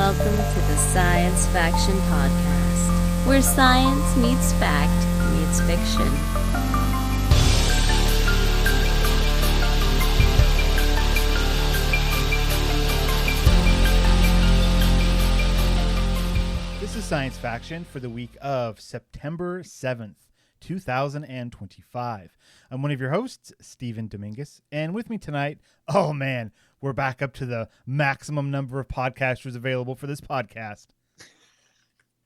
welcome to the Science Faction Podcast, where science meets fact meets fiction. This is Science Faction for the week of September 7th, 2025. I'm one of your hosts, Stephen Dominguez, and with me tonight, oh man, we're back up to the maximum number of podcasters available for this podcast.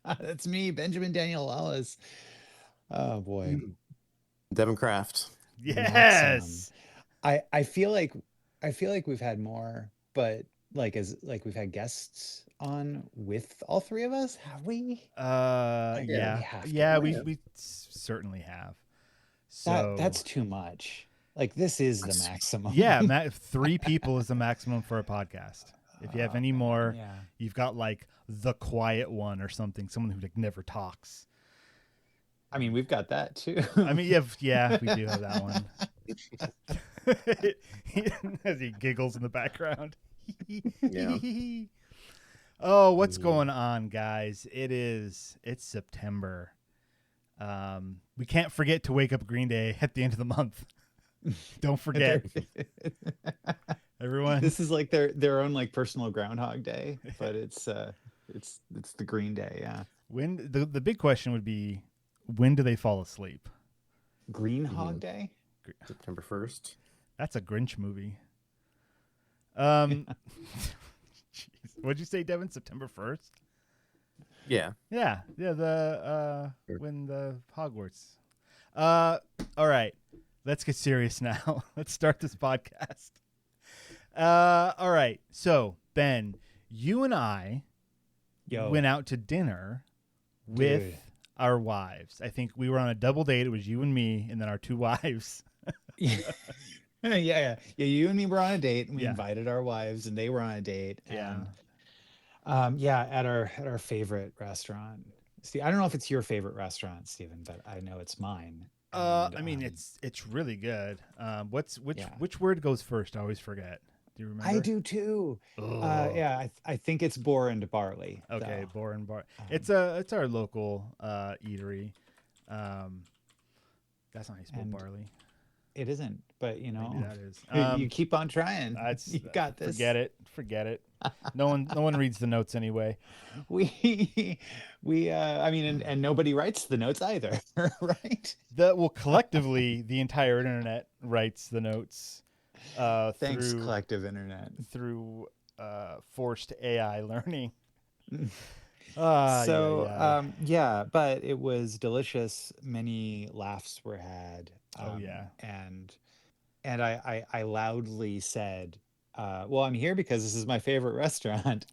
That's me, Benjamin Daniel Wallace. Oh boy, Devon Craft. Yes. I feel like we've had more, but we've had guests on with all three of us. Have we? Yeah, we certainly have. So that's too much. Like, this is the maximum. Yeah, 3 people is the maximum for a podcast. If you have any more, you've got like the quiet one or something, someone who like never talks. I mean, we've got that too. I mean, yeah, we do have that one. As he giggles in the background. Yeah. Oh, what's going on, guys? It's September. We can't forget to wake up Green Day at the end of the month. Don't forget. Everyone. This is like their own like personal Groundhog Day, but it's the Green Day, yeah. When the big question would be, when do they fall asleep? Greenhog Day? September 1st. That's a Grinch movie. Jeez. What'd you say, Devon? September 1st? Yeah. Yeah. When the Hogwarts. All right. Let's get serious now. Let's start this podcast. All right. So, Ben, you and I went out to dinner with our wives. I think we were on a double date. It was you and me, and then our 2 wives. Yeah. You and me were on a date, and we invited our wives, and they were on a date. Yeah. And, at our favorite restaurant. See, I don't know if it's your favorite restaurant, Stephen, but I know it's mine. And, I mean, it's really good. Which word goes first? I always forget. Do you remember? I do too. I think it's Boar and Barley. Okay, though. Boar and Barley. It's our local eatery. That's not how you spell barley. It isn't, but Maybe that is. you keep on trying. You got this. Forget it. No one reads the notes anyway. We and nobody writes the notes either, right? Collectively, the entire internet writes the notes. Thanks, collective internet. Through forced AI learning. But it was delicious. Many laughs were had. And I loudly said, well, I'm here because this is my favorite restaurant,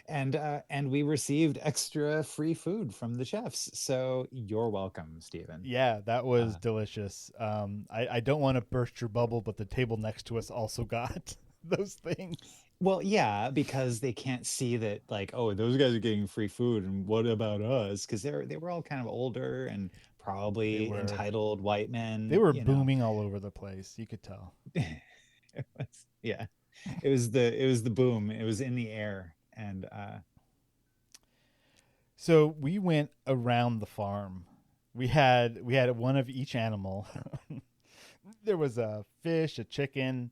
and we received extra free food from the chefs. So you're welcome, Stephen. Yeah, that was delicious. I don't want to burst your bubble, but the table next to us also got those things. Well, yeah, because they can't see that, like, oh, those guys are getting free food, and what about us? Because they were all kind of older and probably entitled white men. They were booming all over the place. You could tell. It was the boom. It was in the air. And so we went around the farm. We had one of each animal. There was a fish, a chicken.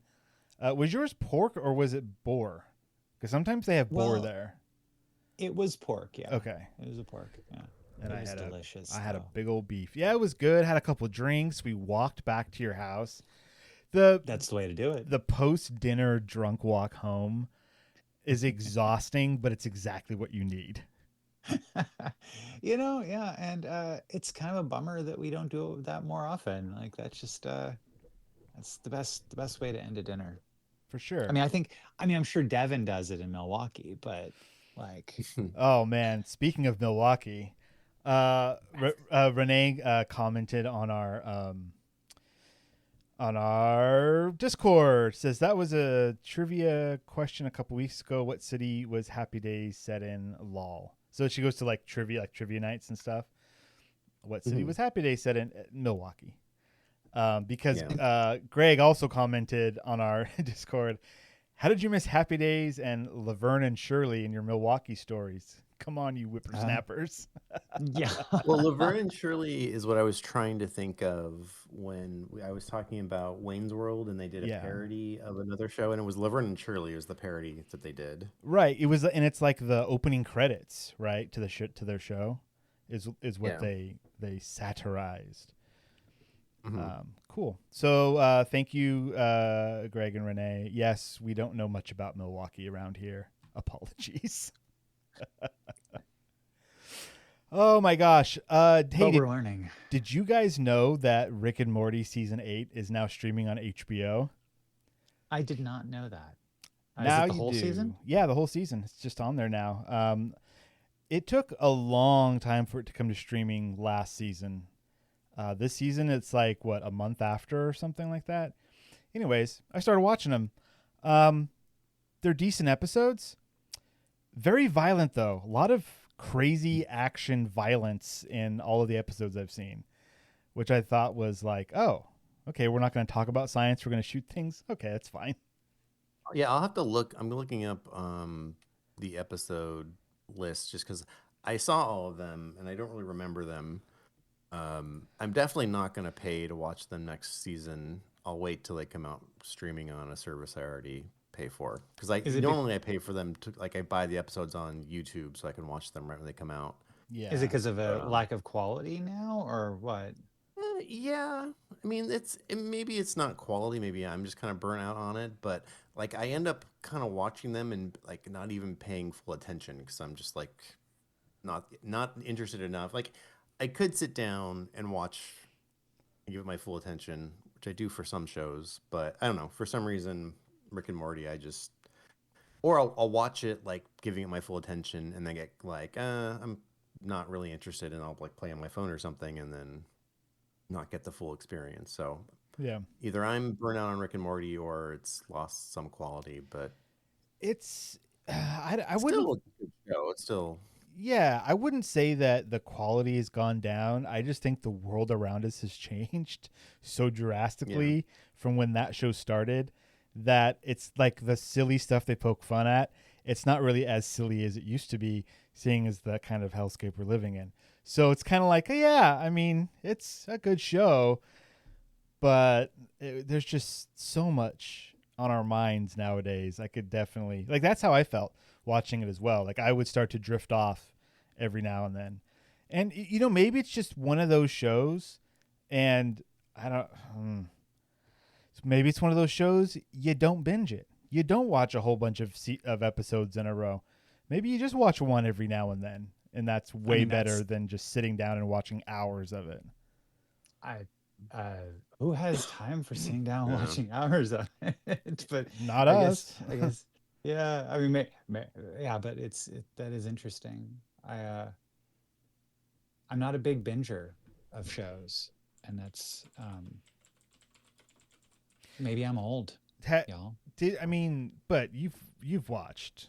Was yours pork or was it boar? Because sometimes they have boar there. It was pork, yeah. Okay. It was a pork, yeah. And it was delicious. I had a big old beef. Yeah, it was good. Had a couple of drinks. We walked back to your house. That's the way to do it. The post-dinner drunk walk home is exhausting, but it's exactly what you need. And it's kind of a bummer that we don't do that more often. Like, that's just that's the best way to end a dinner. For sure. I mean, I'm sure Devon does it in Milwaukee, but like oh man, speaking of Milwaukee, Renee commented on our Discord, says that was a trivia question a couple weeks ago. What city was Happy Days set in? Lol. So she goes to like trivia nights and stuff. What city was Happy Days set in? Milwaukee. Because Greg also commented on our Discord, How did you miss Happy Days and Laverne and Shirley in your Milwaukee stories? Come on, you whippersnappers. Yeah. Well, Laverne and Shirley is what I was trying to think of when I was talking about Wayne's World, and they did a Yeah. parody of another show, and it was Laverne and Shirley was the parody that they did. Right. It was, and it's like the opening credits, right, to their show, is what Yeah. they satirized. Mhm. Cool. So thank you, Greg and Renee. Yes, we don't know much about Milwaukee around here. Apologies. Oh my gosh. Hey, But we're learning. did you guys know that Rick and Morty season 8 is now streaming on HBO? I did not know that. Now Is it the you whole do. season? Yeah, the whole season. It's just on there now. It took a long time for it to come to streaming last season. This season, it's like, what, a month after or something like that? Anyways, I started watching them. They're decent episodes. Very violent, though. A lot of crazy action violence in all of the episodes I've seen, which I thought was like, oh, okay, we're not going to talk about science. We're going to shoot things. Okay, that's fine. Yeah, I'll have to look. I'm looking up the episode list just because I saw all of them and I don't really remember them. I'm definitely not going to pay to watch them next season. I'll wait till they come out streaming on a service I already pay for. Because Is it normally I pay for them to, like, I buy the episodes on YouTube so I can watch them right when they come out. Yeah. Is it because of a lack of quality now, or what? Yeah, I mean maybe it's not quality. Maybe I'm just kind of burnt out on it. But like I end up kind of watching them and like not even paying full attention because I'm just like not interested enough. Like I could sit down and watch and give it my full attention, which I do for some shows. But I don't know, for some reason, Rick and Morty, or I'll watch it like giving it my full attention and then get like I'm not really interested, and I'll like play on my phone or something and then not get the full experience. So Yeah. either I'm burnt out on Rick and Morty or it's lost some quality, but It's, I it's wouldn't, still a good show. It's still yeah, I wouldn't say that the quality has gone down. I just think the world around us has changed so drastically from when that show started that it's like the silly stuff they poke fun at. It's not really as silly as it used to be, seeing as the kind of hellscape we're living in. So it's kind of like, yeah, I mean, it's a good show, but there's just so much on our minds nowadays. I could definitely, like, that's how I felt watching it as well. Like, I would start to drift off every now and then. And, maybe it's just one of those shows, and I don't, maybe it's one of those shows you don't binge it. You don't watch a whole bunch of episodes in a row. Maybe you just watch one every now and then, and that's way better than just sitting down and watching hours of it. Who has time for sitting down watching hours of it? But not I us. guess, yeah. I mean, yeah, but that is interesting. I'm not a big binger of shows, and that's maybe I'm old, y'all. But you've watched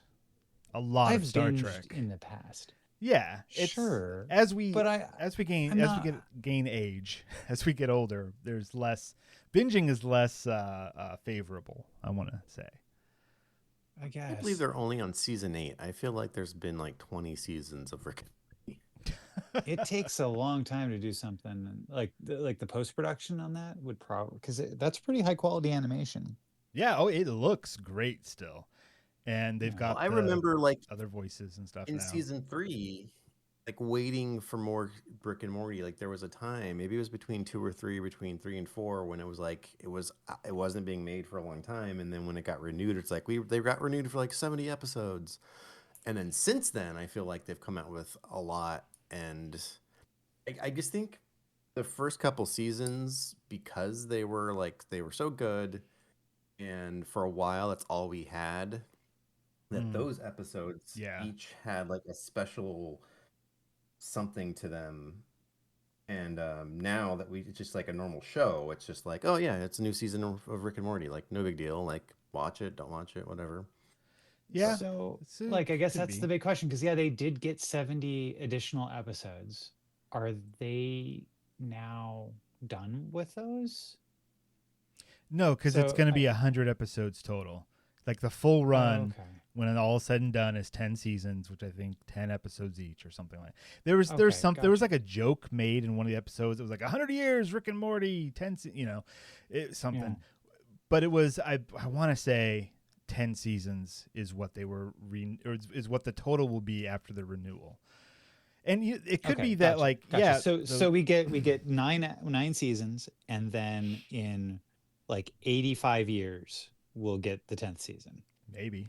a lot of Star binged Trek in the past. Yeah, sure. As we gain age, as we get older, there's less binging is less favorable. I want to say. I guess. I believe they're only on season 8. I feel like there's been like 20 seasons of Rick and Morty. It takes a long time to do something like the post-production on that would probably, because that's pretty high quality animation. Yeah. Oh, it looks great still. And they've got I remember like other voices and stuff in now. season 3, like waiting for more Rick and Morty. Like there was a time, maybe it was between 2 or 3, between 3 and 4, when it was like it wasn't being made for a long time, and then when it got renewed, it's like they got renewed for like 70 episodes, and then since then, I feel like they've come out with a lot, and I just think the first couple seasons, because they were so good, and for a while that's all we had. That those episodes each had like a special something to them, and now that it's just like a normal show, it's just like, oh yeah, it's a new season of Rick and Morty, like no big deal, like watch it, don't watch it, whatever. Yeah. So like I guess that's the big question, because they did get 70 additional episodes. Are they now done with those? No, because it's going to be 100 episodes total. Like the full run, Okay. when it all is said and done, is 10 seasons, which I think 10 episodes each or something like. There was Okay, there was gotcha. like a joke made in one of the episodes. It was like 100 years, Rick and Morty, 10, something. Yeah. But it was I want to say 10 seasons is what they were is what the total will be after the renewal. And it could Okay, be that gotcha, gotcha. yeah. So we get nine seasons, and then in like 85 years we'll get the 10th season. Maybe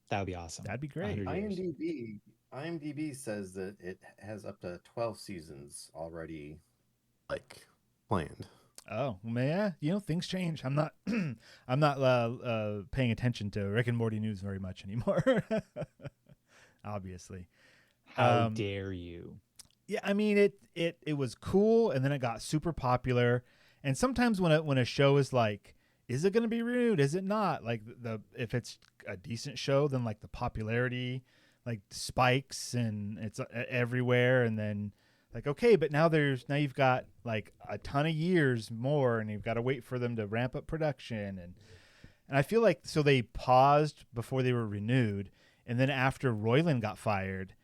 That would be awesome. that'd be great. 100 years. IMDb says that it has up to 12 seasons already, like, planned. Oh, well, yeah, things change. I'm not I'm not paying attention to Rick and Morty news very much anymore. Obviously. How dare you? Yeah, I mean it was cool, and then it got super popular. And sometimes when a show is like, is it going to be renewed? Is it not? Like if it's a decent show, then like the popularity like spikes and it's everywhere, and then like, okay, but now you've got like a ton of years more, and you've got to wait for them to ramp up production, and I feel like so they paused before they were renewed, and then after Roiland got fired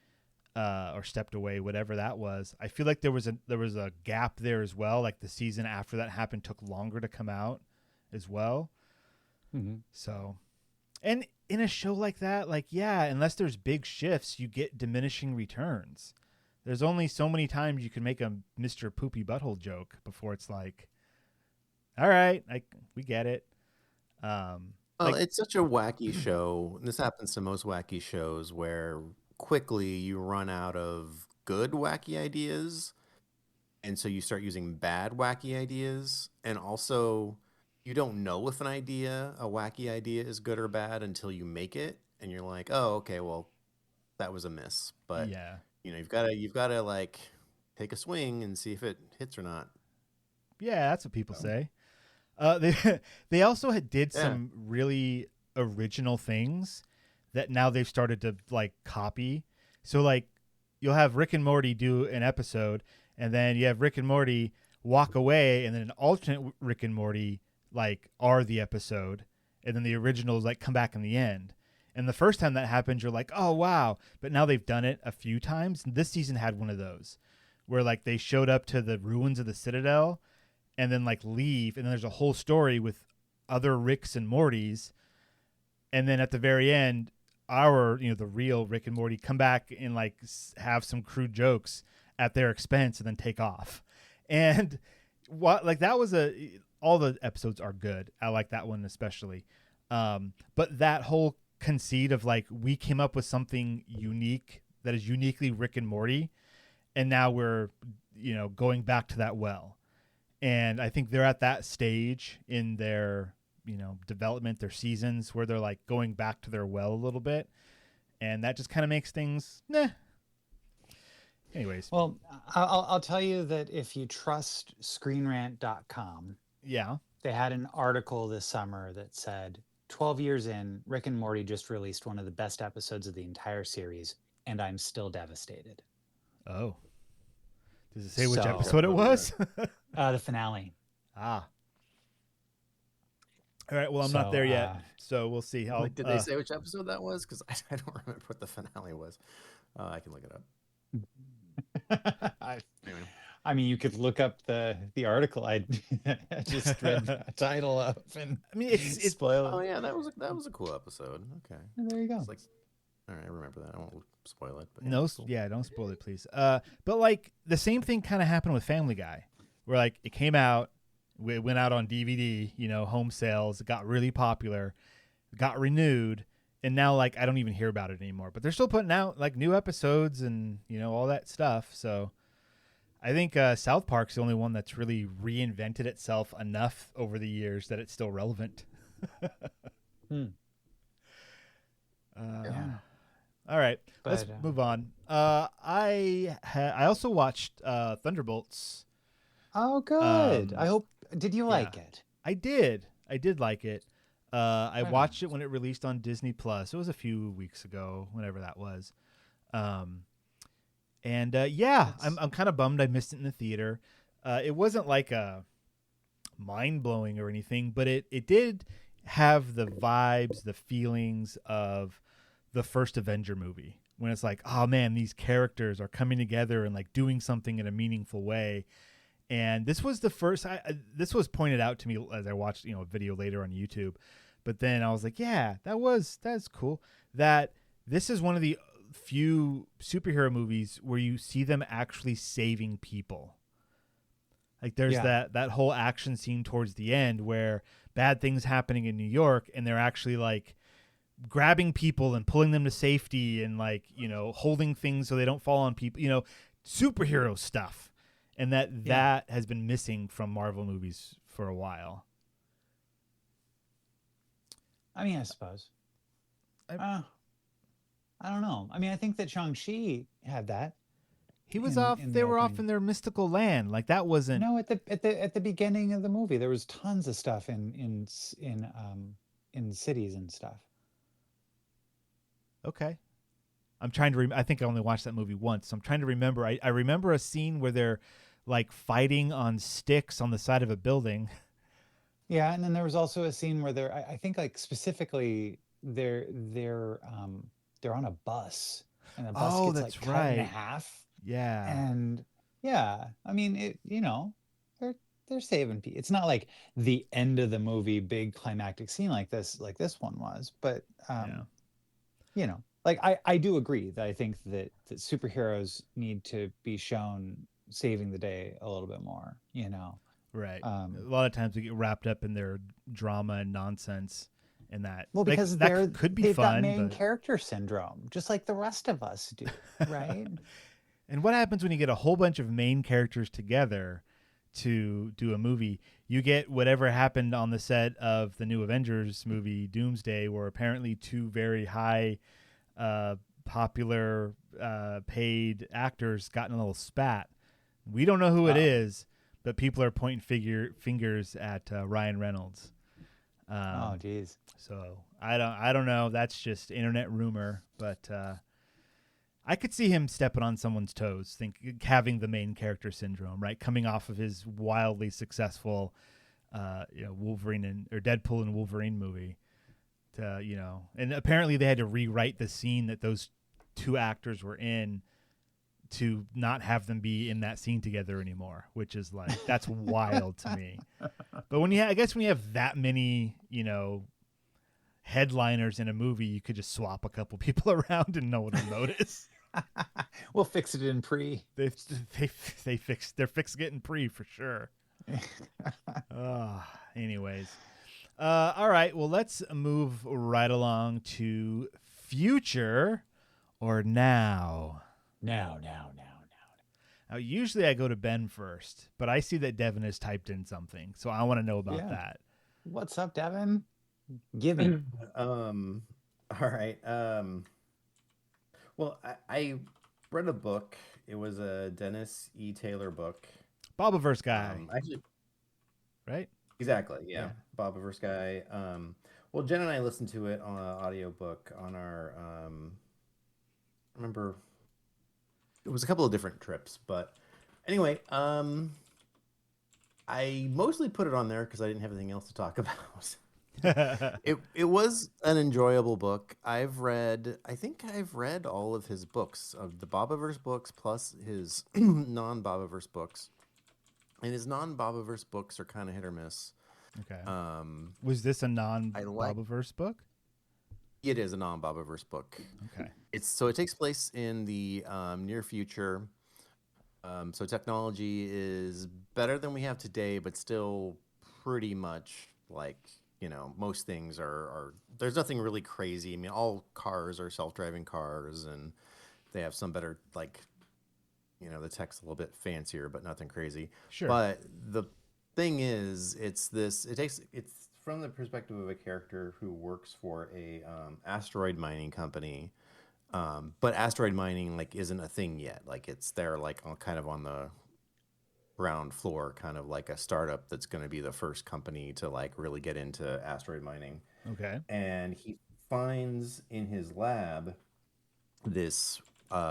or stepped away, whatever that was, I feel like there was a gap there as well. Like the season after that happened took longer to come out as well. Mhm. So, and in a show like that, like, yeah, unless there's big shifts, you get diminishing returns. There's only so many times you can make a Mr. Poopy Butthole joke before it's like, all right, we get it. Well, Like- it's such a wacky show. This happens to most wacky shows where quickly you run out of good wacky ideas, and so you start using bad wacky ideas. And also, you don't know if a wacky idea is good or bad until you make it, and you're like, oh, okay, well, that was a miss. But yeah. you've got to like take a swing and see if it hits or not. Yeah, that's what people So. say. They also did some really original things that now they've started to like copy. So like you'll have Rick and Morty do an episode, and then you have Rick and Morty walk away, and then an alternate Rick and Morty like are the episode, and then the originals like come back in the end. And the first time that happened, you're like, oh wow. But now they've done it a few times. And this season had one of those where like they showed up to the ruins of the Citadel and then like leave, and then there's a whole story with other Ricks and Mortys, and then at the very end, the real Rick and Morty come back and like have some crude jokes at their expense and then take off. And that was all the episodes are good. I like that one especially. But that whole conceit of like, we came up with something unique that is uniquely Rick and Morty, and now we're going back to that well. And I think they're at that stage in their development, their seasons, where they're like going back to their well a little bit, and that just kind of makes things anyways. Well, I'll tell you that if you trust ScreenRant.com, Yeah. they had an article this summer that said 12 years in, Rick and Morty just released one of the best episodes of the entire series, and I'm still devastated. Oh, does it say which So- episode it was? The finale. All right, well, I'm not So, there yet, so we'll see. Like, did they say which episode that was? Because I don't remember what the finale was. I can look it up. Anyway. I mean, you could look up the article I just read the title of, and I mean, it's spoil Oh it. yeah, that was a cool episode. Okay, There you go. it's like, all right, I remember that. I won't spoil it. But no, cool. yeah, don't spoil it, please. But like the same thing kind of happened with Family Guy, where like it came out, it went out on DVD, home sales, it got really popular, got renewed, and now like I don't even hear about it anymore. But they're still putting out like new episodes and all that stuff. So I think South Park's the only one that's really reinvented itself enough over the years that it's still relevant. Yeah. All right, let's But, move on. I also watched Thunderbolts. Oh, good. Um, I hope. Did you like it? I did like it. I Right watched it when it released on Disney Plus. It was a few weeks ago, whenever that was. And I'm kind of bummed I missed it in the theater. It wasn't like a mind blowing or anything, but it did have the vibes, the feelings of the first Avenger movie, when it's like, oh man, these characters are coming together and like doing something in a meaningful way. And this was the first. This was pointed out to me as I watched, a video later on YouTube. But then I was like, yeah, that's cool. That this is one of the few superhero movies where you see them actually saving people. Like there's that whole action scene towards the end where bad things happening in New York, and they're actually like grabbing people and pulling them to safety, and like, holding things so they don't fall on people, superhero stuff. And that has been missing from Marvel movies for a while. I mean, I suppose. I don't know. I mean, I think that Shang-Chi had that. He was off. They were off in their mystical land. Like that wasn't. No, at the beginning of the movie, there was tons of stuff in cities and stuff. Okay, I'm trying to. I think I only watched that movie once. So I'm trying to remember. I remember a scene where they're like fighting on sticks on the side of a building. Yeah, and then there was also a scene where they're. I think like specifically they're on a bus, and the bus gets like cut in half. Yeah. And yeah, I mean, they're saving people. It's not like the end of the movie, big climactic scene like this one was, but like I do agree that I think that superheroes need to be shown saving the day a little bit more, Right. A lot of times we get wrapped up in their drama and nonsense. And that, well, because that could be they've fun, got main character syndrome, just like the rest of us do, right? And what happens when you get a whole bunch of main characters together to do a movie? You get whatever happened on the set of the new Avengers movie, Doomsday, where apparently two very high, popular, paid actors got in a little spat. We don't know who it is, but people are pointing fingers at Ryan Reynolds. Oh, geez. So I don't know. That's just internet rumor, but I could see him stepping on someone's toes, having the main character syndrome, right? Coming off of his wildly successful, Wolverine or Deadpool and Wolverine movie, and apparently they had to rewrite the scene that those two actors were in to not have them be in that scene together anymore, which is like, that's wild to me. But when you have that many, headliners in a movie, you could just swap a couple people around and no one will notice. We'll fix it in pre. They're fixing it in pre for sure. Anyways. All right. Well, let's move right along to future or now. Now. Now, usually I go to Ben first, but I see that Devon has typed in something, so I want to know about that. What's up, Devon? Give me. All right. Well, I read a book. It was a Dennis E. Taylor book. Bobaverse guy. Actually, right? Exactly. Yeah. Bobaverse guy. Well, Jen and I listened to it on an audiobook on our. I remember. It was a couple of different trips, but anyway, I mostly put it on there because I didn't have anything else to talk about. It was an enjoyable book. I think I've read all of his books, of the Bobaverse books plus his non-Bobaverse books. And his non-Bobaverse books are kind of hit or miss. Okay. Was this a non-Bobaverse book? It is a non-Bobaverse book. Okay. It takes place in the near future. So technology is better than we have today, but still pretty much like, most things are there's nothing really crazy. I mean, all cars are self-driving cars, and they have some better, like, the tech's a little bit fancier, but nothing crazy. Sure. But the thing is, it's from the perspective of a character who works for a asteroid mining company, but asteroid mining isn't a thing yet. They're kind of on the ground floor, kind of like a startup that's going to be the first company to really get into asteroid mining. Okay. And he finds in his lab this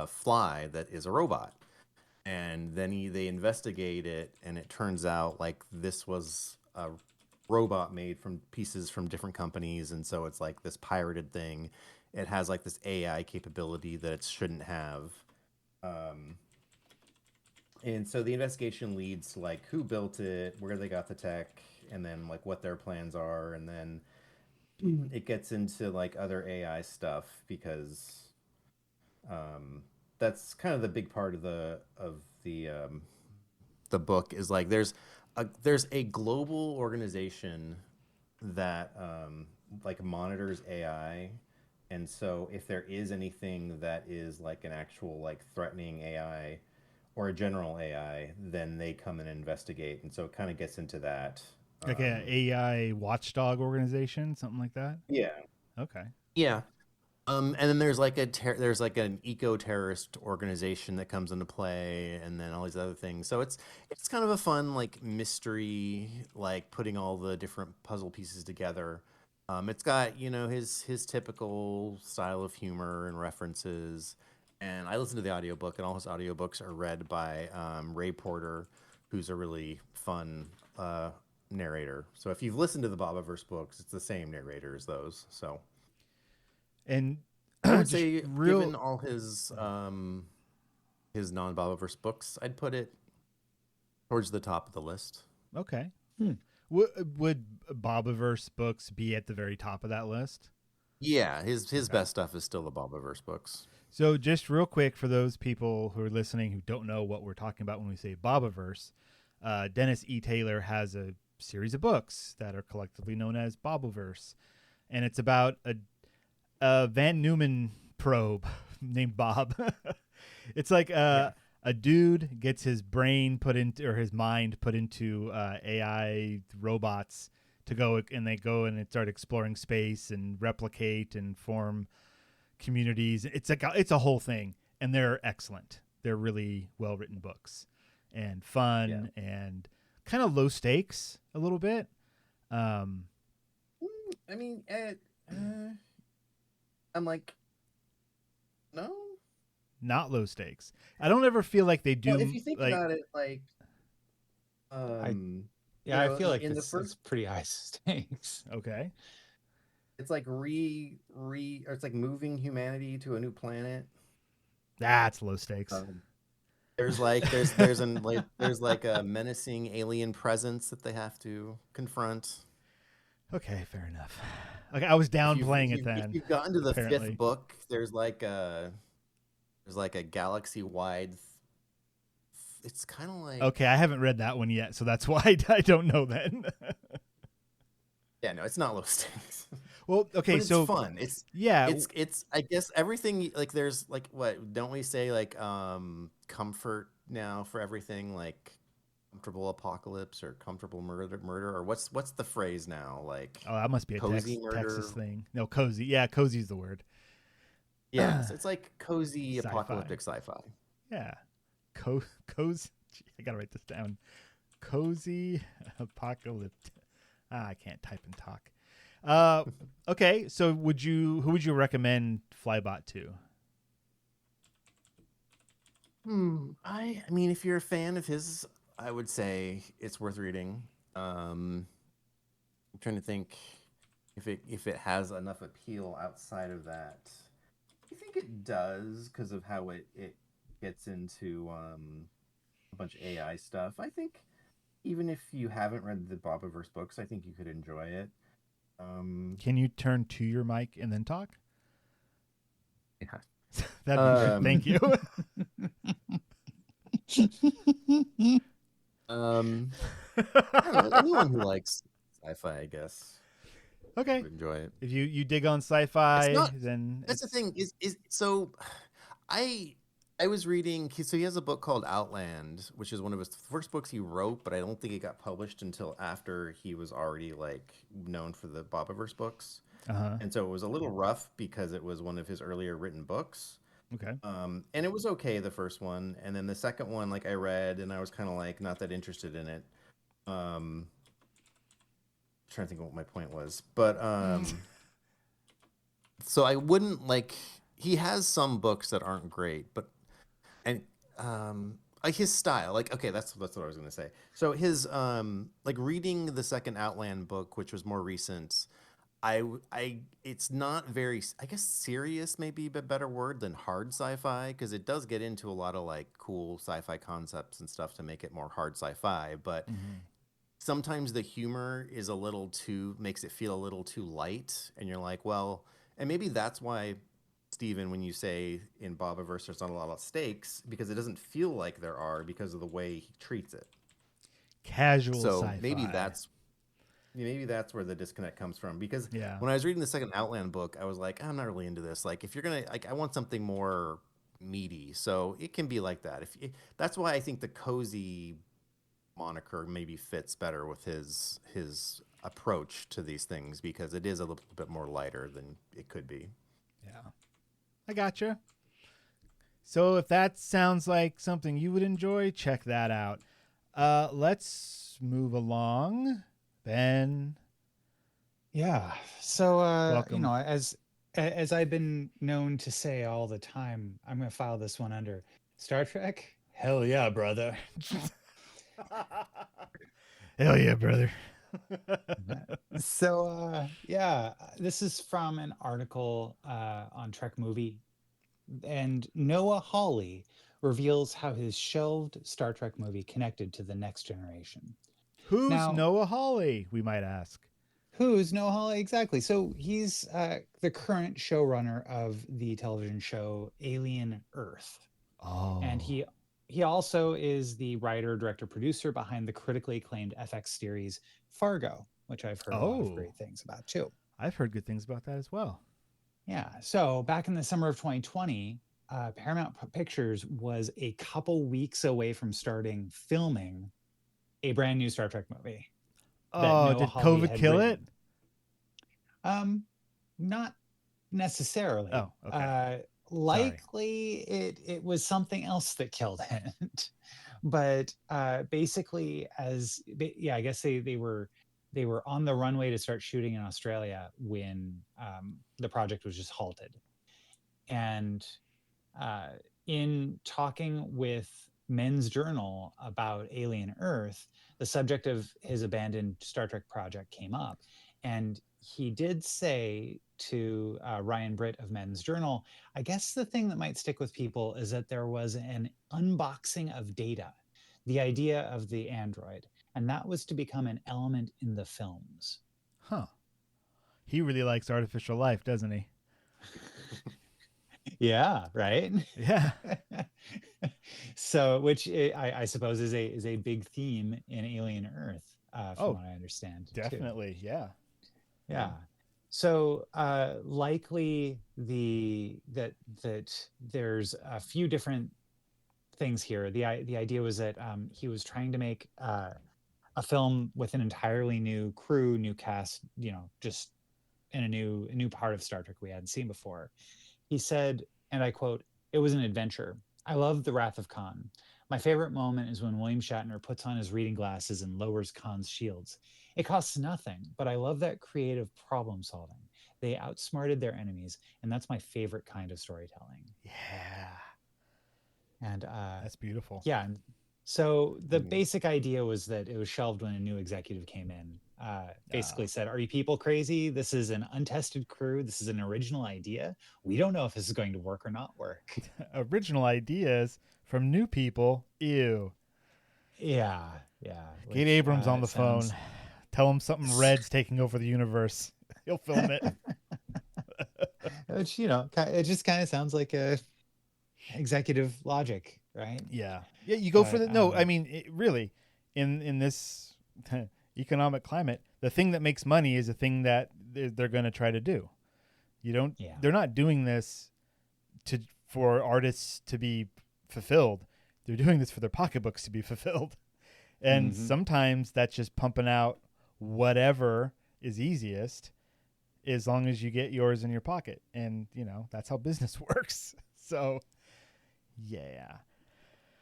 fly that is a robot, and then they investigate it, and it turns out this was robot made from pieces from different companies, and so it's like this pirated thing. It has like this AI capability that it shouldn't have. Um, and so the investigation leads to like who built it, where they got the tech, and then like what their plans are, and then it gets into like other AI stuff because that's kind of the big part of the book is like there's a global organization that like monitors AI, and so if there is anything that is like an actual like threatening AI or a general AI, then they come and investigate, and so it kind of gets into that. Like an AI watchdog organization, something like that. Yeah. Okay. Yeah. And then there's like there's like an eco-terrorist organization that comes into play, and then all these other things. So it's kind of a fun like mystery, like putting all the different puzzle pieces together. It's got his typical style of humor and references. And I listen to the audiobook, and all his audiobooks are read by Ray Porter, who's a really fun narrator. So if you've listened to the Bobaverse books, it's the same narrator as those. So. And I would just say, real given all his non-Bobaverse books, I'd put it towards the top of the list. okay. Would Bobaverse books be at the very top of that list? Yeah, his best stuff is still the Bobaverse books. So just real quick for those people who are listening who don't know what we're talking about when we say Bobaverse, Dennis E. Taylor has a series of books that are collectively known as Bobaverse, and it's about a Van Neumann probe named Bob. It's like a dude gets his brain put into, or his mind put into AI robots to go, and they go and start exploring space and replicate and form communities. It's a whole thing, and they're excellent. They're really well written books and fun and kind of low stakes a little bit. I mean, I'm like, no, not low stakes. I don't ever feel like they do. Well, if you think about it, like, I feel like in it's pretty high stakes. Okay. It's like or it's like moving humanity to a new planet. That's low stakes. There's a menacing alien presence that they have to confront. Okay, fair enough. Okay, I was downplaying it then. If you've gotten to the apparently. fifth book, there's like a galaxy-wide. It's kind of like, okay, I haven't read that one yet, so that's why I don't know then. yeah, no, it's not low stakes. Well, okay, but it's so fun. It's I guess everything, like there's like, what don't we say, like comfort now for everything, like comfortable apocalypse or comfortable murder, or what's the phrase now, like, oh, that must be a Texas thing. No, cozy. Yeah, cozy is the word. Yeah, so it's like cozy Sci-fi. apocalyptic sci-fi. Yeah, cozy. I gotta write this down. Cozy apocalyptic. I can't type and talk. Okay, so who would you recommend Flybot to? I mean, if you're a fan of his, I would say it's worth reading. I'm trying to think if it has enough appeal outside of that. I think it does because of how it gets into a bunch of AI stuff. I think even if you haven't read the Bobaverse books, I think you could enjoy it. Can you turn to your mic and then talk? Yeah. That'd be great. Thank you. I don't know, anyone who likes sci-fi, I guess. Okay. Would enjoy it. If you dig on sci-fi, then that's the thing. Is so I was reading. So he has a book called Outland, which is one of his first books he wrote, but I don't think it got published until after he was already like known for the Bobaverse books. And so it was a little rough because it was one of his earlier written books. Okay. And it was okay, the first one, and then the second one, like I read, and I was kind of like not that interested in it. Trying to think of what my point was, but so I wouldn't like. He has some books that aren't great, but like his style. Like, okay, that's what I was gonna say. So his like reading the second Outland book, which was more recent. It's not very, I guess serious may be a better word than hard sci-fi, because it does get into a lot of like cool sci-fi concepts and stuff to make it more hard sci-fi. But sometimes the humor is makes it feel a little too light, and you're like, well, and maybe that's why, Steven, when you say in Bobaverse there's not a lot of stakes, because it doesn't feel like there are because of the way he treats it. Casual So sci-fi. maybe that's where the disconnect comes from, because Yeah. when I was reading the second Outland book, I was like, I'm not really into this. Like, if you're gonna, like, I want something more meaty, so it can be like that. That's why I think the cozy moniker maybe fits better with his approach to these things, because it is a little bit more lighter than it could be. Yeah. I gotcha. So if that sounds like something you would enjoy, check that out. Let's move along. Ben. Yeah. So, Welcome. as I've been known to say all the time, I'm going to file this one under Star Trek. Hell yeah, brother. Hell yeah, brother. So, yeah, this is from an article on Trek Movie, and Noah Hawley reveals how his shelved Star Trek movie connected to the Next Generation. Who's Now, Noah Hawley, we might ask? Who's Noah Hawley? Exactly. So he's the current showrunner of the television show Alien Earth. Oh. And he also is the writer, director, producer behind the critically acclaimed FX series Fargo, which I've heard a lot of great things about too. I've heard good things about that as well. Yeah. So back in the summer of 2020, Paramount Pictures was a couple weeks away from starting filming a brand new Star Trek movie. Oh, did COVID kill it? Not necessarily. Oh, okay. Likely it was something else that killed it. But basically, I guess they were on the runway to start shooting in Australia when the project was just halted. And in talking with Men's Journal about Alien Earth, the subject of his abandoned Star Trek project came up. And he did say to Ryan Britt of Men's Journal, I guess the thing that might stick with people is that there was an unboxing of data, the idea of the android, and that was to become an element in the films. Huh. He really likes artificial life, doesn't he? Yeah, right. Yeah. So, which I suppose is a big theme in Alien Earth, from what I understand. Definitely, too. Yeah. So, likely that there's a few different things here. The idea was that he was trying to make a film with an entirely new crew, new cast, just in a new part of Star Trek we hadn't seen before. He said, and I quote, "It was an adventure. I loved the Wrath of Khan. My favorite moment is when William Shatner puts on his reading glasses and lowers Khan's shields. It costs nothing, but I love that creative problem solving. They outsmarted their enemies, and that's my favorite kind of storytelling." Yeah. And that's beautiful. Yeah. And so the basic idea was that it was shelved when a new executive came in. Basically said, "Are you people crazy? This is an untested crew. This is an original idea. We don't know if this is going to work or not work." Original ideas from new people. Ew. Yeah. Get Abrams on the phone. Tell him something red's taking over the universe. He'll film it. Which, it just kind of sounds like a executive logic, right? Yeah. You go for the no. I mean, really, in this economic climate, the thing that makes money is the thing that they're going to try to do. They're not doing this for artists to be fulfilled. They're doing this for their pocketbooks to be fulfilled. And sometimes that's just pumping out whatever is easiest, as long as you get yours in your pocket. And, that's how business works. So, yeah.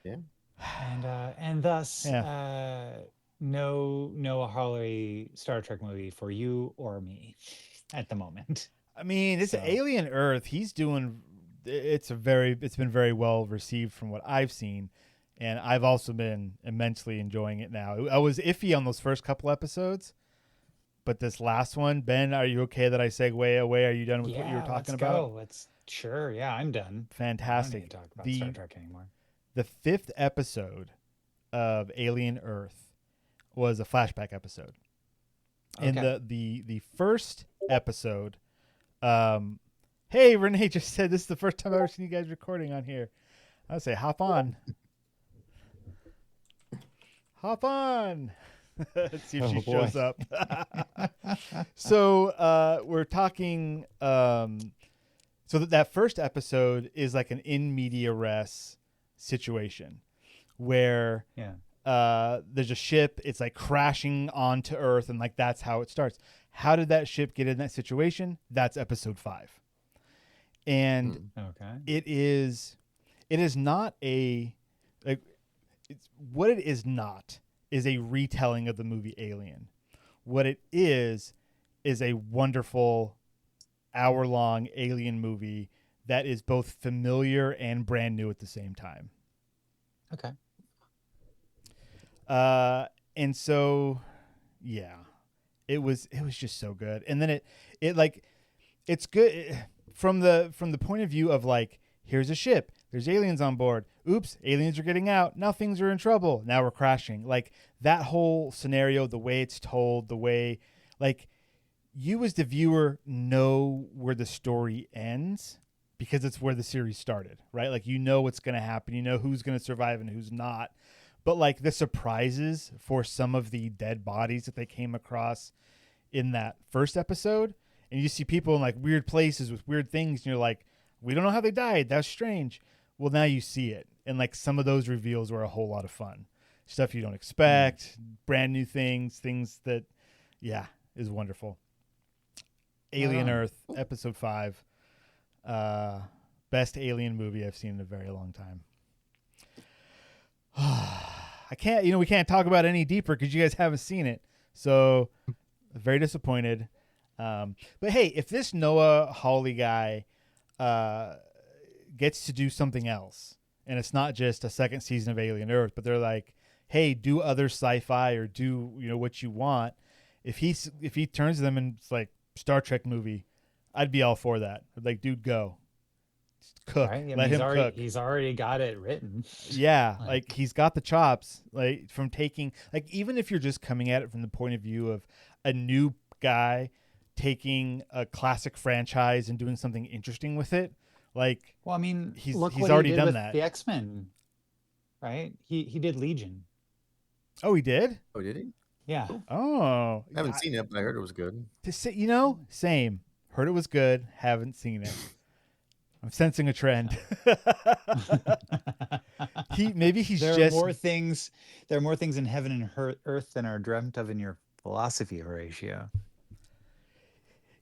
And thus, no Noah Hawley Star Trek movie for you or me at the moment. I mean, it's Alien Earth. He's doing. It's been very well received from what I've seen, And I've also been immensely enjoying it now. I was iffy on those first couple episodes, but this last one, Ben, are you okay that I segue away? Are you done with what you were talking about? Sure. Yeah, I'm done. Fantastic. I don't need to talk about Star Trek anymore. The 5th episode of Alien Earth was a flashback episode. Okay. In the first episode, hey, Renee just said this is the first time I've ever seen you guys recording on here. I would say hop on. Hop on. Let's see if she shows up. So we're talking. So that first episode is like an in media res situation where there's a ship. It's like crashing onto Earth, and like that's how it starts. How did that ship get in that situation? That's episode 5, and it is not a like. What it is not is a retelling of the movie Alien. What it is a wonderful hour-long Alien movie that is both familiar and brand new at the same time. Okay. And so, yeah, it was just so good. And then it's good from the point of view of like, here's a ship. There's aliens on board. Oops, aliens are getting out. Now things are in trouble. Now we're crashing. Like that whole scenario, the way it's told, the way like you as the viewer know where the story ends because it's where the series started, right? Like you know what's going to happen. You know who's going to survive and who's not. But like the surprises for some of the dead bodies that they came across in that first episode, and you see people in like weird places with weird things, and you're like, we don't know how they died. That's strange. Well, now you see it. And like some of those reveals were a whole lot of fun. Stuff you don't expect, brand new things that, is wonderful. Alien Earth, episode 5. Best alien movie I've seen in a very long time. I can't, we can't talk about it any deeper because you guys haven't seen it. So very disappointed. But hey, if this Noah Hawley guy gets to do something else, and it's not just a second season of Alien Earth, but they're like, hey, do other sci-fi or do what you want. If he turns to them and it's like Star Trek movie, I'd be all for that. I'd like, dude, go. Just cook. Right? Let him cook. He's already got it written. Yeah, like he's got the chops. Like from taking, like even if you're just coming at it from the point of view of a new guy taking a classic franchise and doing something interesting with it. Like, well, I mean, he's what already he did done with that. The X-Men, right? He did Legion. Oh, he did? Oh, did he? Yeah. Oh, I haven't seen it, but I heard it was good. To say, same. Heard it was good. Haven't seen it. I'm sensing a trend. There are more things in heaven and earth than are dreamt of in your philosophy, Horatio.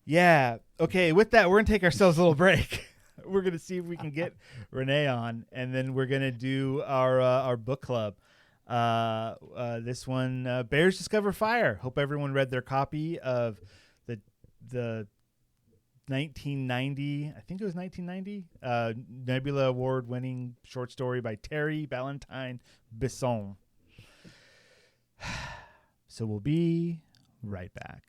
Yeah. Okay. With that, we're gonna take ourselves a little break. We're gonna see if we can get Renee on, and then we're gonna do our book club. This one, Bears Discover Fire. Hope everyone read their copy of the 1990, I think it was 1990, Nebula Award-winning short story by Terry Valentine Besson. So we'll be right back.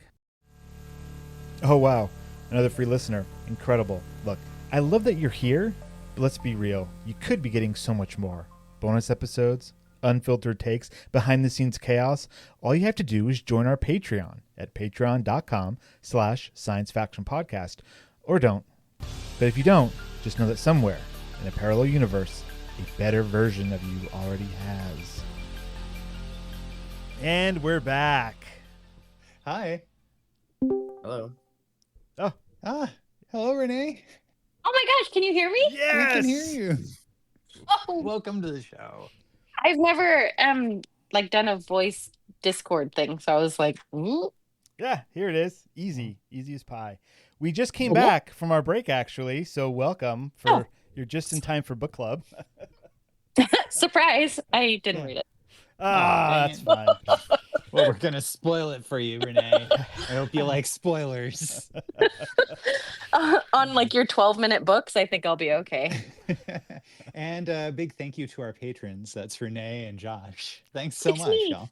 Oh, wow. Another free listener. Incredible. Look, I love that you're here, but let's be real. You could be getting so much more. Bonus episodes, unfiltered takes, behind-the-scenes chaos. All you have to do is join our Patreon at patreon.com/sciencefactionpodcast. Or don't. But if you don't, just know that somewhere in a parallel universe, a better version of you already has. And we're back. Hi. Hello. Oh. Hello, Renee. Oh my gosh, can you hear me? Yes. We can hear you. Oh, Welcome to the show. I've never done a voice Discord thing, so I was like, ooh. Yeah, here it is. Easy as pie. We just came back from our break, actually, so welcome. You're just in time for book club. Surprise! I didn't read it. That's fine. Well, we're gonna spoil it for you, Renee. I hope you like spoilers. On like your 12-minute books, I think I'll be okay. And a big thank you to our patrons. That's Renee and Josh. Thanks so It's much, me. y'all.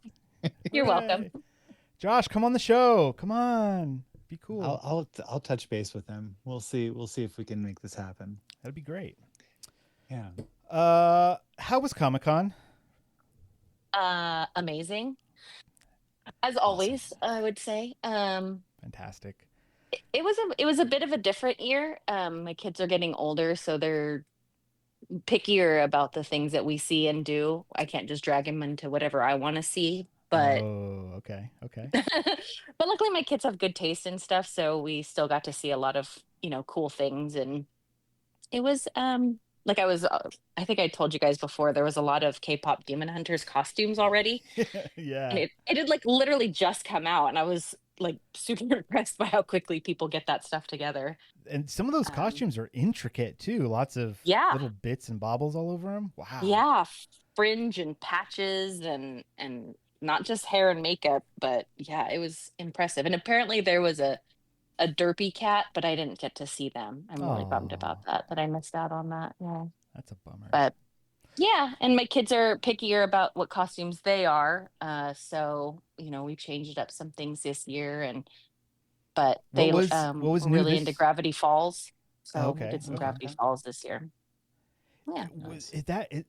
You're welcome. Hooray. Josh, come on the show. Come on. Be cool. I'll touch base with them. We'll see if we can make this happen. That'd be great. Yeah. How was Comic-Con? Amazing. As always, I would say. Fantastic. It was a bit of a different year. My kids are getting older, so they're pickier about the things that we see and do. I can't just drag them into whatever I want to see, but Oh, okay. but luckily my kids have good taste and stuff, so we still got to see a lot of, cool things. And it was like I think I told you guys before, there was a lot of K-pop Demon Hunters costumes already. Yeah. And it had like literally just come out, and I was like super impressed by how quickly people get that stuff together. And some of those costumes are intricate too. Lots of Yeah. little bits and bobbles all over them. Wow. Yeah, fringe and patches and not just hair and makeup, but yeah, it was impressive. And apparently there was a derpy cat, but I didn't get to see them. I'm really bummed about that I missed out on that. Yeah. That's a bummer. But yeah, and my kids are pickier about what costumes they are. So, we changed up some things this year, but they what were was new really this- into Gravity Falls. So Okay, we did some okay. Gravity Falls this year. Yeah.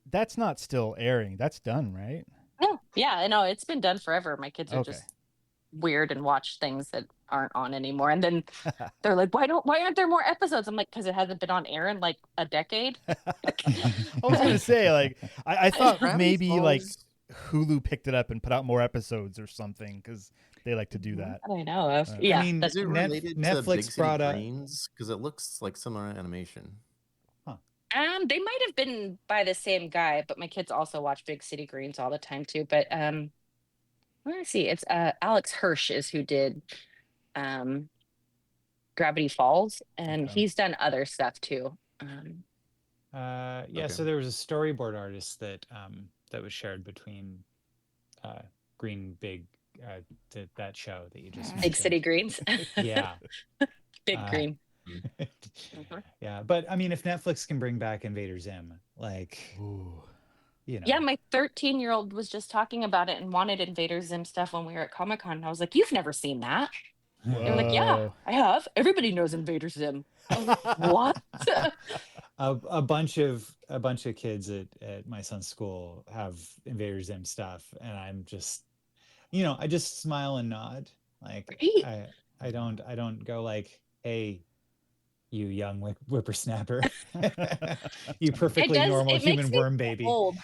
That's not still airing. That's done, right? No, yeah, I know it's been done forever. My kids are Okay. just weird and watch things that aren't on anymore. And then they're like, why aren't there more episodes? I'm like, because it hasn't been on air in like a decade. I was gonna say, like, I thought Gravity maybe like Falls- Hulu picked it up and put out more episodes or something because they like to do that. That I know of. I Yeah, mean, that's Is it related to Netflix Big City brought up- Greens? Because it looks like similar animation. they might have been by the same guy, but my kids also watch Big City Greens all the time too. But let me see. It's Alex Hirsch is who did Gravity Falls, and Okay. he's done other stuff too. Yeah, Okay. so there was a storyboard artist that was shared between Green Big that show that you just Big mentioned. City Greens. Yeah. Big Green. Yeah, but I mean, if Netflix can bring back Invader Zim, like, Ooh. Yeah, my 13-year-old was just talking about it and wanted Invader Zim stuff when we were at Comic-Con. And I was like, you've never seen that? They were like, yeah, Whoa. I have. Everybody knows Invader Zim. I was like, what? a bunch of kids at my son's school have Invader Zim stuff, and I'm just, I just smile and nod. Like, Right. I don't go like, hey, you young whippersnapper, you perfectly normal it human makes me worm baby. old.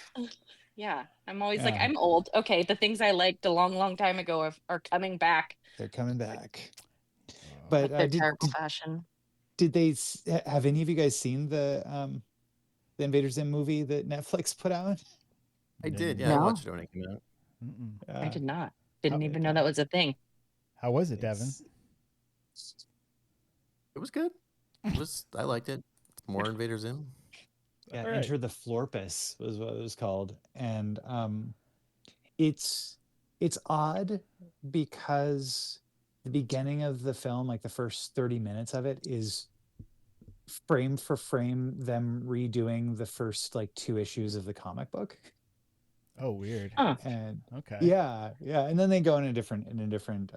Yeah, I'm always like, Yeah. I'm old. Okay, the things I liked a long, long time ago are coming back. They're coming back. But But they're terrible fashion. did they have any of you guys seen the Invader Zim movie that Netflix put out? I did. Yeah, No. I watched it when it came out. Mm-mm. I did not. Didn't Oh, even know that was a thing. How was it, Devon? It was good. I liked it. More Invader Zim. Yeah, All right. Enter the Florpus was what it was called, and it's odd because the beginning of the film, like the first 30 minutes of it, is frame for frame them redoing the first like 2 issues of the comic book, Oh, weird. Huh. and Okay. yeah, and then they go in a different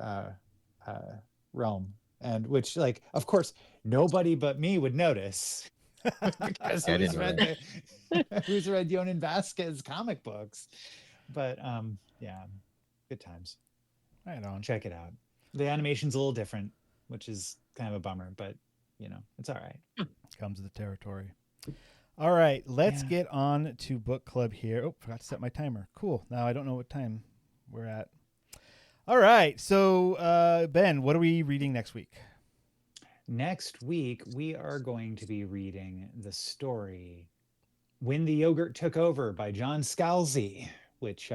realm, and which, like, of course nobody but me would notice because I who's didn't read who's read Yonan Vasquez comic books. But yeah, good times. Right on. Check it out. The animation's a little different, which is kind of a bummer, but it's all right. Comes with the territory. All right, let's Yeah. get on to book club here. Oh, forgot to set my timer. Cool. Now I don't know what time we're at. All right, so Ben, what are we reading next week? Next week we are going to be reading the story "When the Yogurt Took Over" by John Scalzi, which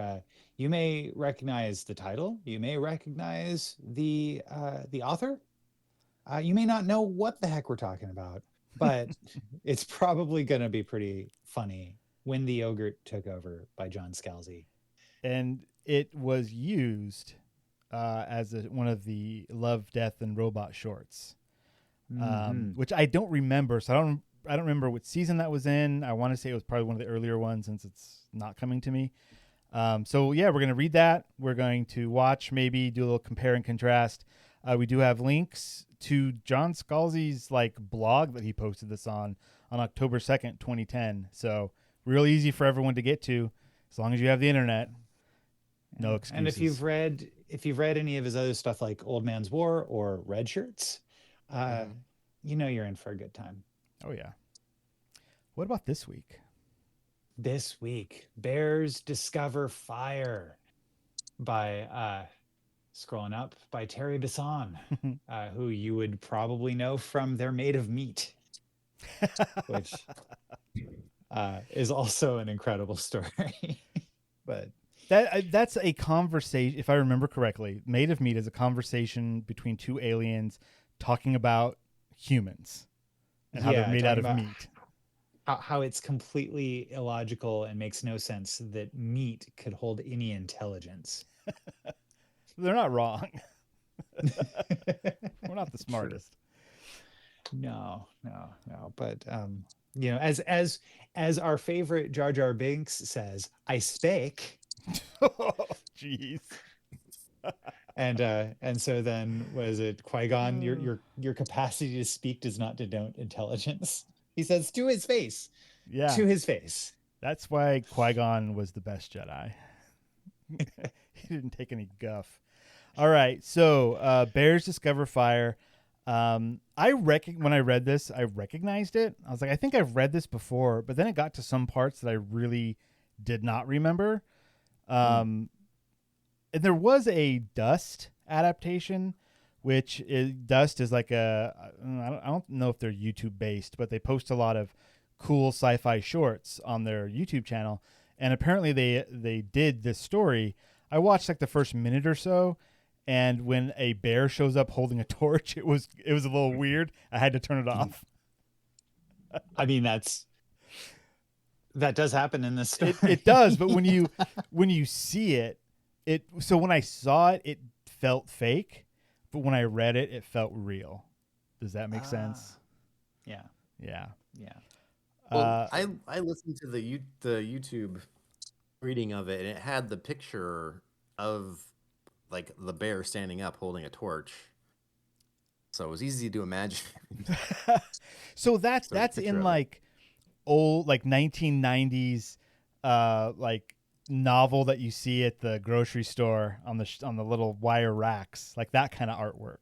you may recognize the title, you may recognize the author, you may not know what the heck we're talking about, but it's probably going to be pretty funny. "When the Yogurt Took Over" by John Scalzi. And it was used as one of the Love, Death, and Robot shorts, Mhm. which I don't remember. So I don't I don't remember what season that was in. I want to say it was probably one of the earlier ones since it's not coming to me. So yeah, we're going to read that. We're going to watch, maybe do a little compare and contrast. We do have links to John Scalzi's like blog that he posted this on October 2nd, 2010. So real easy for everyone to get to as long as you have the internet. No excuses. And if you've read any of his other stuff like Old Man's War or Red Shirts, you know you're in for a good time. Oh yeah. What about this week? This week, Bears Discover Fire by scrolling up by Terry Bisson, who you would probably know from They're Made of Meat, which is also an incredible story. But that's a conversation, if I remember correctly. Made of Meat is a conversation between two aliens talking about humans and how they're made out of meat. How it's completely illogical and makes no sense that meat could hold any intelligence. They're not wrong. We're not the smartest. No. But you know, as our favorite Jar Jar Binks says, I spake. Oh, jeez. And so then was it Qui-Gon? Your capacity to speak does not denote intelligence. He says to his face. Yeah. To his face. That's why Qui-Gon was the best Jedi. He didn't take any guff. All right. So Bears Discover Fire. When I read this, I recognized it. I was like, I think I've read this before, but then it got to some parts that I really did not remember. And there was a Dust adaptation, which is Dust is like I don't know if they're YouTube based, but they post a lot of cool sci-fi shorts on their YouTube channel. And apparently they did this story. I watched like the first minute or so, and when a bear shows up holding a torch, it was a little weird. I had to turn it off. I mean, that does happen in this story. It does, but when you see it, so when I saw it, it felt fake, but when I read it, it felt real. Does that make sense? Yeah. Well, I listened to the YouTube reading of it, and it had the picture of like the bear standing up holding a torch, so it was easy to imagine. So that's in like old like 1990s like novel that you see at the grocery store on the little wire racks, like that kind of artwork.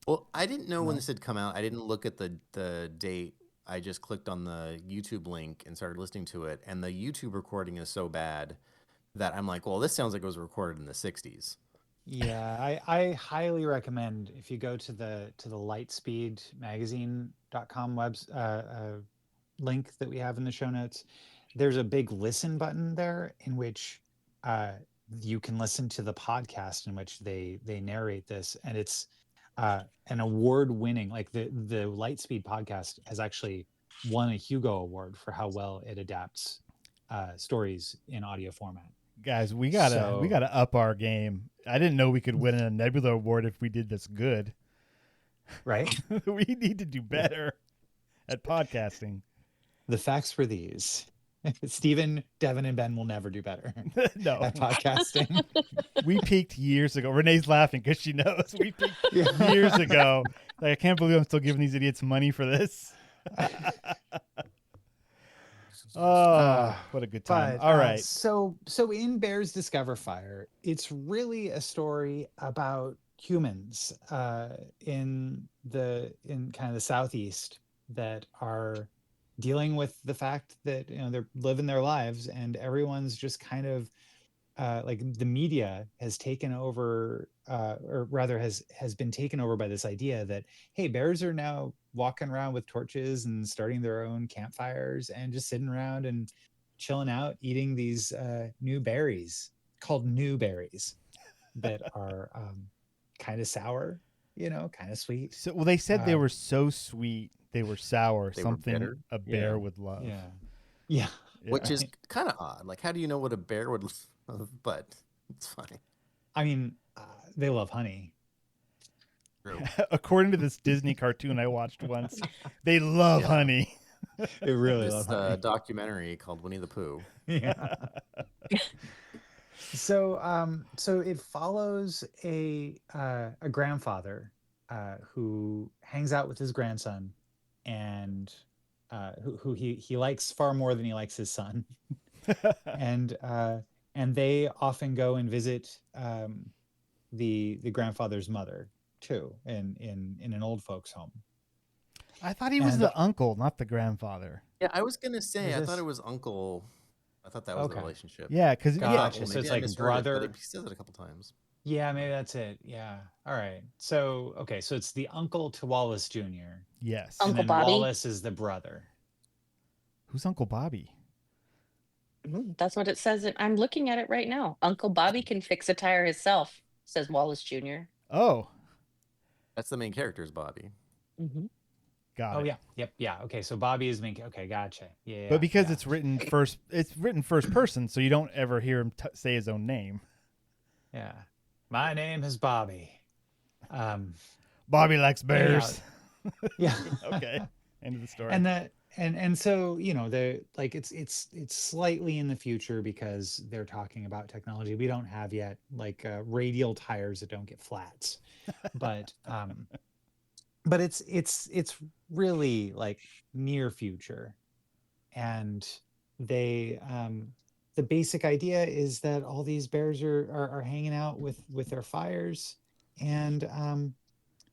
Well, I didn't know when this had come out. I didn't look at the date. I just clicked on the YouTube link and started listening to it. And the YouTube recording is so bad that I'm like, well, this sounds like it was recorded in the 60s. Yeah, I highly recommend if you go to the lightspeedmagazine.com link that we have in the show notes. There's a big listen button there in which you can listen to the podcast in which they narrate this, and it's an award-winning, like the Lightspeed podcast has actually won a Hugo Award for how well it adapts stories in audio format. Guys, we gotta up our game. I didn't know we could win a Nebula Award if we did this good. Right? We need to do better at podcasting. The facts were these. Stephen, Devon, and Ben will never do better No. at podcasting. We peaked years ago. Renee's laughing because she knows we peaked years ago. Like, I can't believe I'm still giving these idiots money for this. What a good time. All right. So in Bears Discover Fire, it's really a story about humans in kind of the Southeast that are dealing with the fact that they're living their lives, and everyone's just kind of like the media has taken over, or rather has been taken over by this idea that, hey, bears are now walking around with torches and starting their own campfires and just sitting around and chilling out, eating these new berries called new berries that are kind of sour, kind of sweet. So, well, they said they were so sweet. They were sour, They were something bitter. a bear would love. Yeah. Which is kind of odd. Like, how do you know what a bear would love? But it's funny. I mean, they love honey. True. According to this Disney cartoon I watched once, they love honey. It really This love honey. documentary called Winnie the Pooh. Yeah. So it follows a grandfather who hangs out with his grandson, and who he likes far more than he likes his son, and they often go and visit the grandfather's mother too, in an old folks home. I thought he was And the uncle, not the grandfather. Yeah, I was gonna say, Is I thought this- it was uncle. I thought that was the Okay. relationship. Yeah, because Gotcha. Well, So maybe it's I like misheard it, but brother. he says it a couple times. Yeah, maybe that's it. Yeah. All right. So okay, so it's the uncle to Wallace Jr. yes. and Uncle then Bobby? Wallace is the brother. Who's Uncle Bobby? That's what it says. I'm looking at it right now. Uncle Bobby can fix a tire himself, says Wallace Jr. Oh, That's the main character is Bobby. Mm-hmm. got Oh it. yeah. Yep. Yeah. Okay. So Bobby is main. Okay. Gotcha. Yeah. But because yeah. it's written first person, so you don't ever hear him say his own name. Yeah. My name is Bobby. Bobby likes Anyhow, bears. Yeah. Okay, end of the story. And that and so the like it's slightly in the future because they're talking about technology we don't have yet, like radial tires that don't get flats, but it's really like near future, and they the basic idea is that all these bears are hanging out with their fires and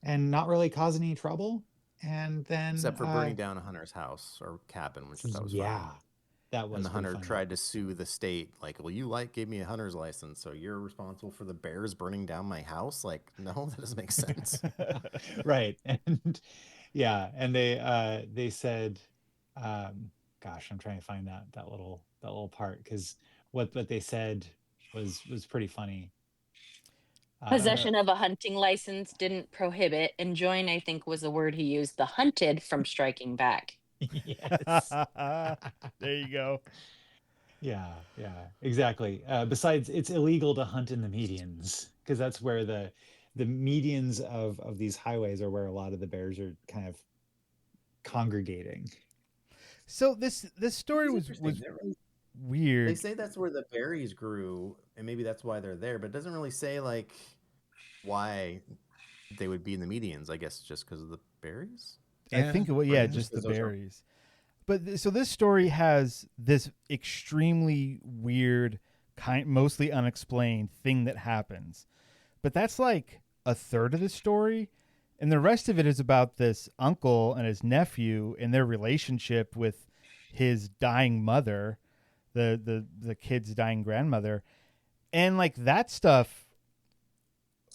not really causing any trouble. And then Except for burning down a hunter's house or cabin, which I thought was yeah, funny. that was And the pretty hunter funny. tried to sue the state, like, well, you gave me a hunter's license, so you're responsible for the bears burning down my house? Like, no, that doesn't make sense. Right. And yeah, and they said gosh, I'm trying to find that little part, because what they said was pretty funny. Possession of a hunting license didn't prohibit, and join, I think, was the word he used, the hunted from striking back. Yes. There you go. Yeah, exactly. Besides, it's illegal to hunt in the medians, because that's where the medians of these highways are where a lot of the bears are kind of congregating. So this story was weird. They say that's where the berries grew, and maybe that's why they're there, but it doesn't really say like why they would be in the medians. I guess just because of the berries. I think Right. just the Those are- berries. But so this story has this extremely weird, mostly unexplained thing that happens. But that's like a third of the story, and the rest of it is about this uncle and his nephew and their relationship with his dying mother, the kid's dying grandmother. And like that stuff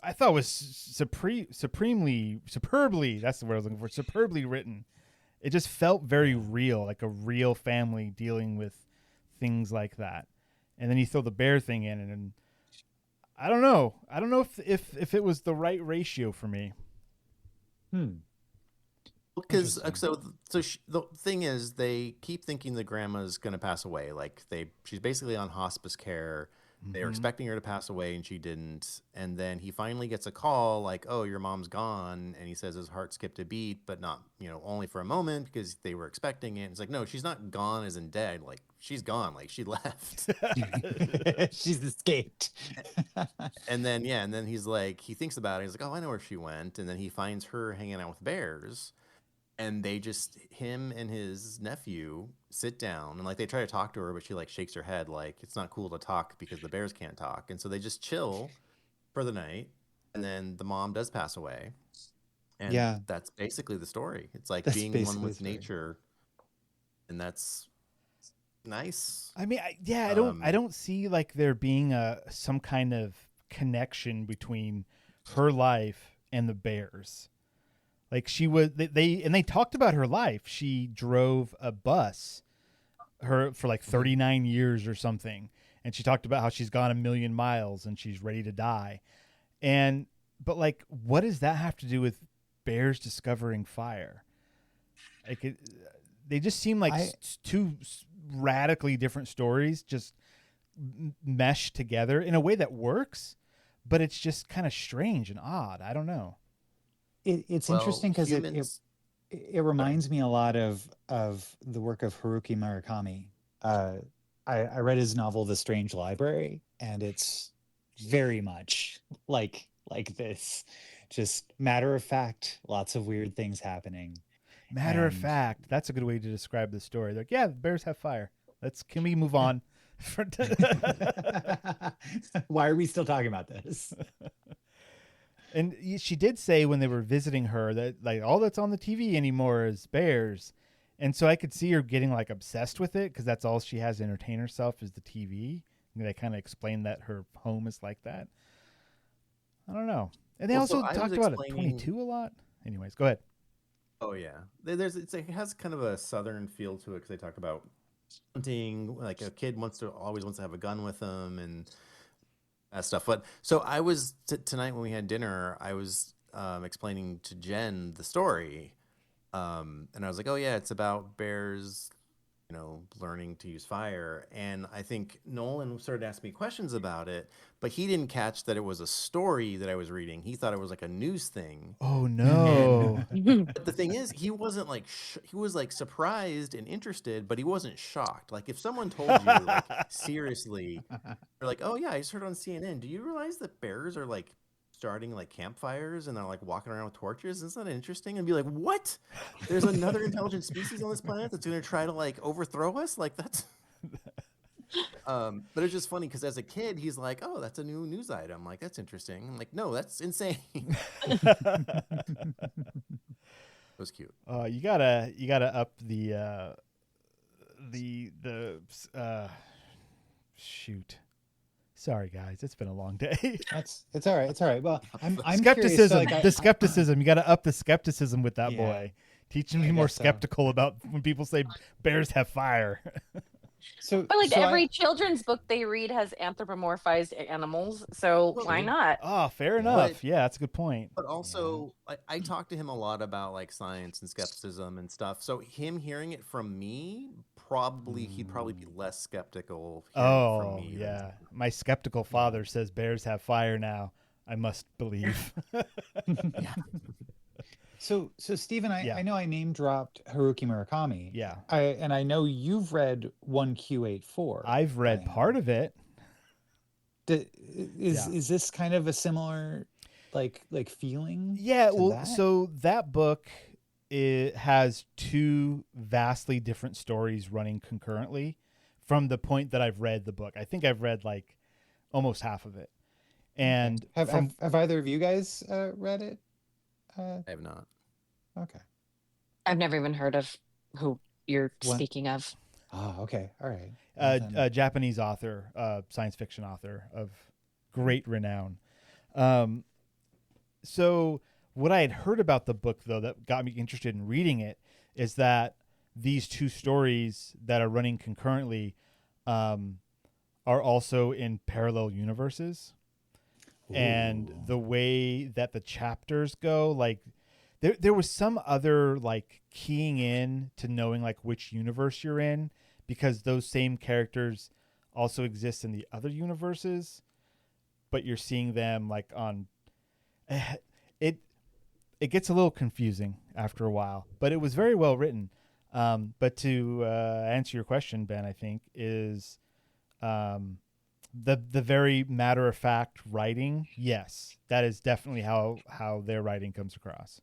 I thought was superbly, that's the word I was looking for, superbly written. It just felt very real, like a real family dealing with things like that. And then you throw the bear thing in, and I don't know. I don't know if it was the right ratio for me. Because Interesting. the thing is, they keep thinking the grandma's gonna pass away. Like she's basically on hospice care. They were expecting her to pass away, and she didn't. And then he finally gets a call, like, "Oh, your mom's gone." And he says his heart skipped a beat, but not, only for a moment, because they were expecting it. It's like, no, she's not gone as in dead. Like, she's gone. Like, she left. She's escaped. And then he's like, he thinks about it. He's like, "Oh, I know where she went." And then he finds her hanging out with bears. And him and his nephew sit down, and like they try to talk to her, but she like shakes her head like it's not cool to talk because the bears can't talk. And so they just chill for the night. And then the mom does pass away. And Yeah. that's basically the story. It's like That's being basically one the with story. nature. And that's nice. I mean, I don't see like there being some kind of connection between her life and the bears. Like they talked about her life. She drove a bus for like 39 years or something. And she talked about how she's gone 1,000,000 miles and she's ready to die. But like, what does that have to do with bears discovering fire? Like they just seem like two radically different stories just meshed together in a way that works, but it's just kind of strange and odd. I don't know. It's Well, interesting because humans. it reminds me a lot of the work of Haruki Murakami. Uh, I read his novel The Strange Library, and it's very much like this, just matter of fact, lots of weird things happening, Matter of and fact, that's a good way to describe the story. Like, yeah, the bears have fire. Can we move on? why are we still talking about this? And she did say when they were visiting her that like all that's on the TV anymore is bears. And so I could see her getting like obsessed with it because that's all she has to entertain herself is the TV. And they kind of explained that her home is like that. I don't know. And they Well, so also I was talked about it explaining. 22 a lot. Anyways, go ahead. Oh yeah, it has kind of a southern feel to it because they talk about hunting. Like a kid always wants to have a gun with them and that stuff. But so I was tonight when we had dinner, I was explaining to Jen the story, and I was like, "Oh yeah, it's about bears, learning to use fire." And I think Nolan started asking me questions about it, but he didn't catch that it was a story that I was reading. He thought it was like a news thing. Oh, no. But the thing is, he wasn't like he was like surprised and interested, but he wasn't shocked. Like if someone told you, like seriously, you're like, "Oh yeah, I just heard on CNN. Do you realize that bears are like starting like campfires and they're like walking around with torches? Isn't that interesting?" And be like, "What? There's another intelligent species on this planet that's going to try to like overthrow us? Like that's." But it's just funny because as a kid, he's like, "Oh, that's a new news item. Like that's interesting." I'm like, "No, that's insane." It was cute. You gotta up shoot. Sorry guys, it's been a long day. It's all right. It's all right. Well, I'm Skepticism. curious, so, The skepticism. You gotta up the skepticism with that Yeah, boy. Teach him to I be more guess so. skeptical about when people say bears have fire. So But like so every I children's book they read has anthropomorphized animals, so Well, why true. not? Oh, fair Yeah. enough. Yeah, that's a good point. But also, I talked to him a lot about like science and skepticism and stuff. So him hearing it from me, he'd probably be less skeptical hearing it from Oh, me. yeah. My skeptical father says bears have fire now. I must believe. So Stephen, Yeah. I know I name dropped Haruki Murakami. Yeah. And I know you've read 1Q84. I've read part of it. Is this kind of a similar like feeling? Yeah, to well, that? so that book has two vastly different stories running concurrently from the point that I've read the book. I think I've read like almost half of it. And have either of you guys read it? I have not. Okay. I've never even heard of who you're What? speaking of. Oh, okay. All right. Well, then- a Japanese author, science fiction author of great renown. So what I had heard about the book, though, that got me interested in reading it is that these two stories that are running concurrently are also in parallel universes. And Ooh. the way that the chapters go, like there was some other like keying in to knowing like which universe you're in, because those same characters also exist in the other universes, but you're seeing them like on it gets a little confusing after a while, but it was very well written. But to answer your question, Ben, I think is the very matter of fact writing. Yes, that is definitely how their writing comes across.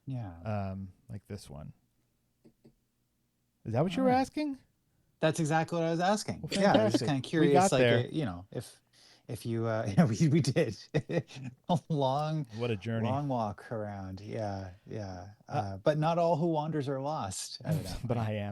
Yeah. Like this one. Is that what you were asking? That's exactly what I was asking. Well, Yeah, I was just fantastic. kind of We curious, got like there. if you we did a long What a journey. long walk around. Yeah. But not all who wanders are lost, evidently. But I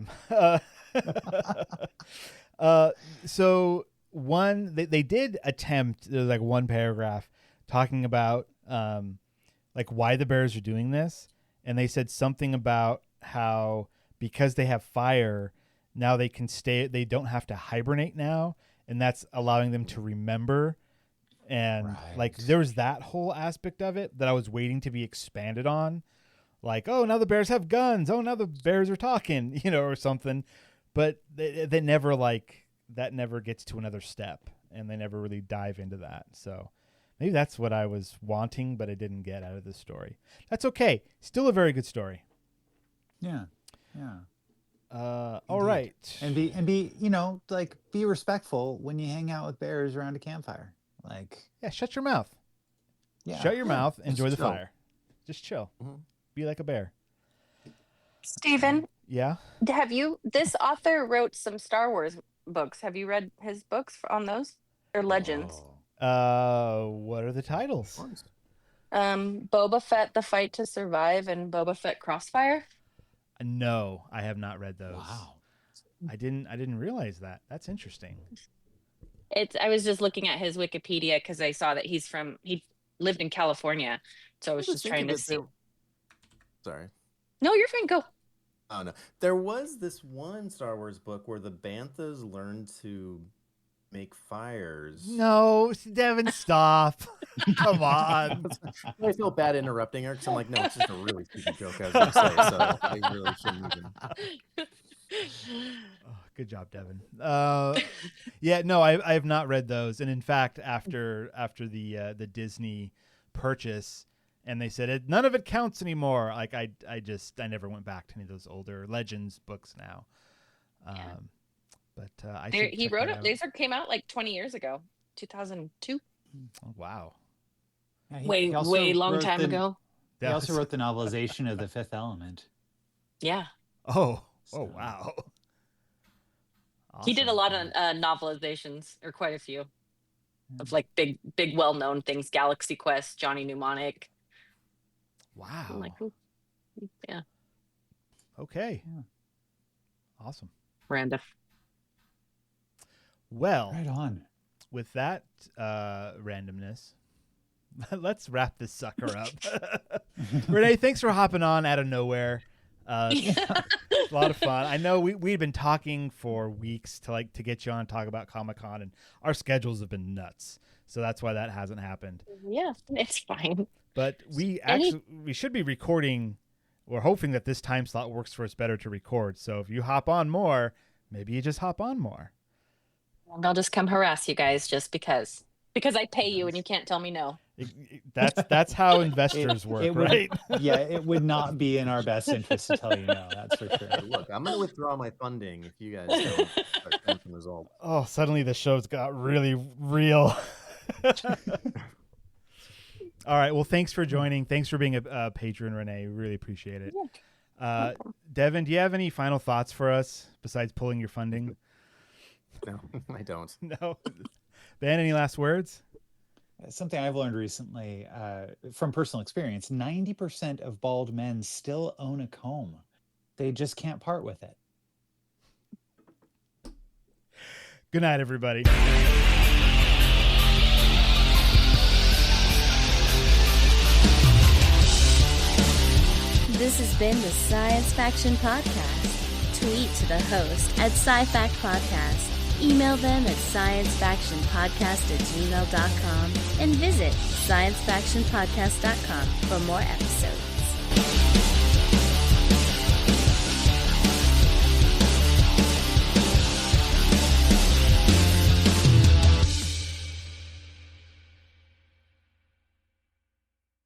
am. So one, they did attempt. There's like one paragraph talking about like why the bears are doing this, and they said something about how because they have fire now they can stay. They don't have to hibernate now, and that's allowing them to remember. And like there was that whole aspect of it that I was waiting to be expanded on. Like, oh, now the bears have guns. Oh, now the bears are talking, or something. But they never that never gets to another step, and they never really dive into that. So Maybe that's what I was wanting, but I didn't get out of this story. That's okay. Still a very good story. Yeah. All Indeed. right. And be like be respectful when you hang out with bears around a campfire. Like Yeah, shut your mouth. yeah. Shut your mouth. Just Enjoy the chill. fire. Just chill. Mhm. Be like a bear. Steven, Yeah. this author wrote some Star Wars books. Have you read his books on those? Or Legends? What are the titles? Boba Fett, The Fight to Survive, and Boba Fett Crossfire. No, I have not read those. Wow. I didn't realize that. That's interesting. I was just looking at his Wikipedia because I saw that he lived in California. So I was just trying to see. Sorry. No, you're fine. Go. Oh no. There was this one Star Wars book where the banthas learned to make fires. No, Devon, stop. Come on. I feel bad interrupting her because I'm like, no, it's just a really stupid joke I was going to say, so I really shouldn't even. Oh, good job, Devon. Yeah, no, I have not read those, and in fact, after the Disney purchase, and they said none of it counts anymore. Like I never went back to any of those older Legends books now. Yeah. But I He should wrote check it. that out. These came out like 20 years ago, 2002. Oh, wow. Yeah, Way also long wrote time ago. He also wrote the novelization of The Fifth Element. Yeah. Oh, So- wow. He did a Awesome. lot of novelizations, or quite a few, of like big, well-known things. Galaxy Quest, Johnny Mnemonic. Wow. I'm like, ooh, yeah, Okay. Yeah. Awesome. random. Well, Right on. with that randomness, let's wrap this sucker up. Renee, thanks for hopping on out of nowhere. It's a lot of fun. I know we've been talking for weeks to get you on and talk about Comic-Con, and our schedules have been nuts. So that's why that hasn't happened. Yeah, it's fine. But we should be recording. We're hoping that this time slot works for us better to record. So if you hop on more, maybe you just hop on more. And I'll just come harass you guys just because I pay you and you can't tell me no. That's how investors work, It would, right? Yeah, it would not be in our best interest to tell you no. That's for sure. Hey, look, I'm going to withdraw my funding if you guys don't start counting results. Oh, suddenly the show's got really real. All right. Well, thanks for joining. Thanks for being a patron, Renee. Really appreciate it. Devon, do you have any final thoughts for us besides pulling your funding? No, I don't. No. Ben, any last words? Something I've learned recently from personal experience, 90% of bald men still own a comb. They just can't part with it. Good night, everybody. This has been the Science Faction Podcast. Tweet to the host at SciFact Podcast. Email them at sciencefactionpodcast@gmail.com and visit sciencefactionpodcast.com for more episodes.